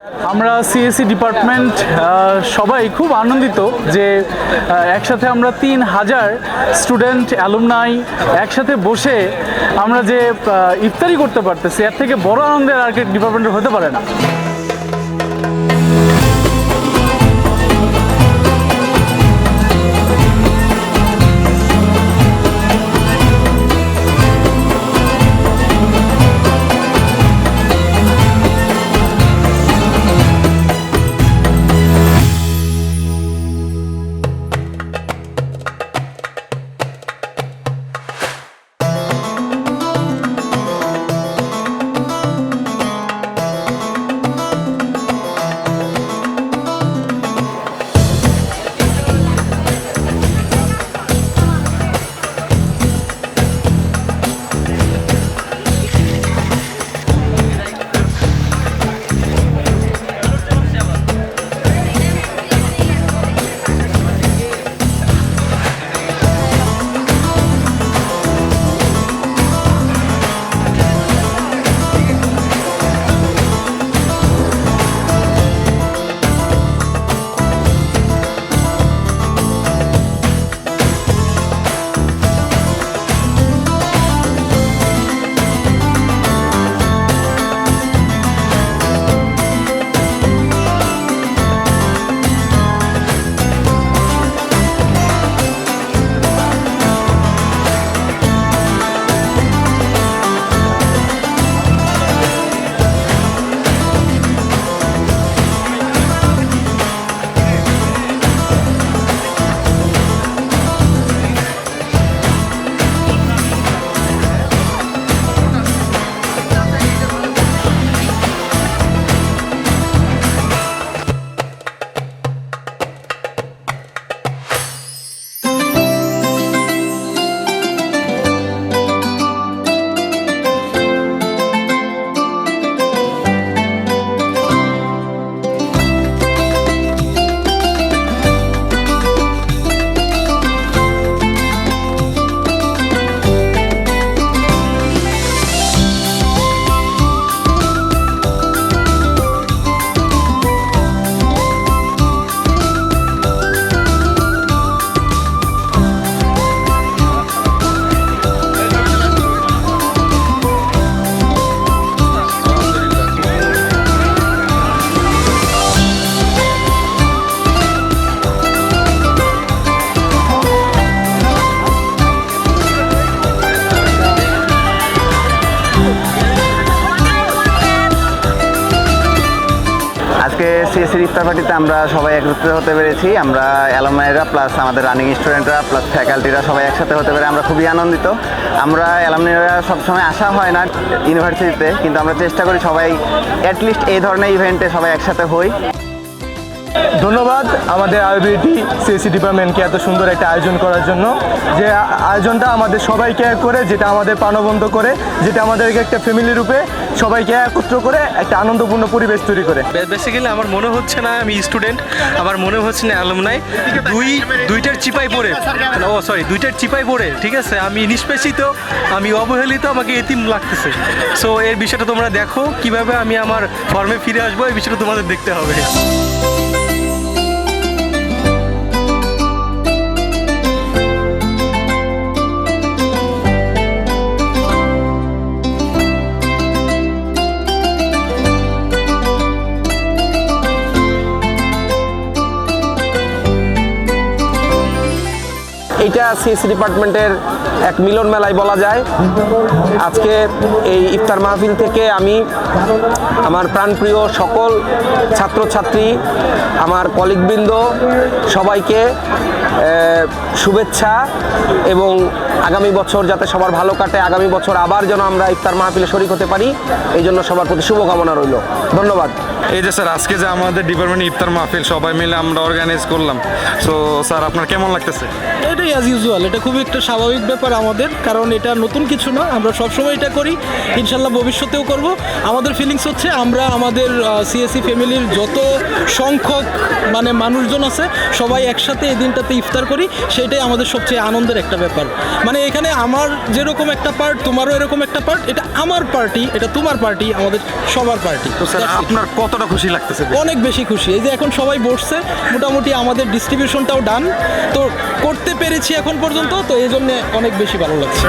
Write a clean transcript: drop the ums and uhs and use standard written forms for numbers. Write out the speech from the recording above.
আমরা CSC department সবাই খুব আনন্দিত যে একসাথে আমরা 3000 স্টুডেন্ট অ্যালুমনাই একসাথে বসে আমরা যে ইফতারি করতে পারতেছি, এর থেকে বড় আনন্দের আর কি ডিপার্টমেন্টের হতে পারে না। আজকে সিএসসির ইফতার পার্টিতে আমরা সবাই একত্রিত হতে পেরেছি। আমরা অ্যালুমনাইরা প্লাস আমাদের রানিং স্টুডেন্টরা প্লাস ফ্যাকাল্টিরা সবাই একসাথে হতে পেরে আমরা খুবই আনন্দিত। আমরা অ্যালুমনাইরা সবসময় আসা হয় না ইউনিভার্সিটিতে, কিন্তু আমরা চেষ্টা করি সবাই অ্যাটলিস্ট এই ধরনের ইভেন্টে সবাই একসাথে হই। ধন্যবাদ আমাদের আইবিটি সিএসসি ডিপার্টমেন্টকে এত সুন্দর একটা আয়োজন করার জন্য। যে আয়োজনটা আমাদের সবাইকে এক করে, যেটা আমাদের প্রাণবন্ত করে, যেটা আমাদেরকে একটা ফ্যামিলি রূপে সবাইকে একত্র করে একটা আনন্দপূর্ণ পরিবেশ তৈরি করে। বেসিক্যালি আমার মনে হচ্ছে না আমি স্টুডেন্ট, আমার মনে হচ্ছে না অ্যালুমনাই। দুইটার চিপাই পড়ে ঠিক আছে, আমি নিষ্পেষিত, আমি অবহেলিত, আমাকে এতিম লাগতেছে। সো এর বিষয়টা তোমরা দেখো, কিভাবে আমি আমার ফর্মে ফিরে আসবো, এই বিষয়টা তোমাদের দেখতে হবে। এইটা সিএসসি ডিপার্টমেন্টের এক মিলন মেলায় বলা যায়। আজকে এই ইফতার মাহফিল থেকে আমি আমার প্রাণপ্রিয় সকল ছাত্রছাত্রী, আমার কলিগবৃন্দ সবাইকে শুভেচ্ছা এবং আগামী বছর যাতে সবার ভালো কাটে, আগামী বছর আবার যেন আমরা ইফতার মাহফিলে শরিক হতে পারি, এই জন্য সবার প্রতি শুভকামনা রইল। ধন্যবাদ। এই যে স্যার, আজকে যে আমাদের ডিপার্টমেন্ট ইফতার মাহফিল সবাই মিলে আমরা অর্গানাইজ করলাম, সো স্যার আপনার কেমন লাগতেছে? এটাই অ্যাজ ইউজুয়াল, এটা খুবই একটা স্বাভাবিক ব্যাপার আমাদের, কারণ এটা নতুন কিছু না, আমরা সবসময় এটা করি, ইনশাল্লাহ ভবিষ্যতেও করব। আমাদের ফিলিংস হচ্ছে আমরা আমাদের সিএসসি ফ্যামিলির যত সংখ্যক মানুষজন আছে সবাই একসাথে এই দিনটাতে ইফতার করি, সেটাই আমাদের সবচেয়ে আনন্দের একটা ব্যাপার। এখানে আমার যেরকম একটা পার্ট, তোমারও এরকম একটা পার্ট, এটা আমার পার্টি, এটা তোমার পার্টি, আমাদের সবার পার্টি। তো স্যার আপনার কত কতটা খুশি লাগতেছে? অনেক বেশি খুশি। এই যে এখন সবাই বসছে, মোটামুটি আমাদের ডিস্ট্রিবিউশনটাও ডান, তো করতে পেরেছি এখন পর্যন্ত, তো এই জন্য অনেক বেশি ভালো লাগছে।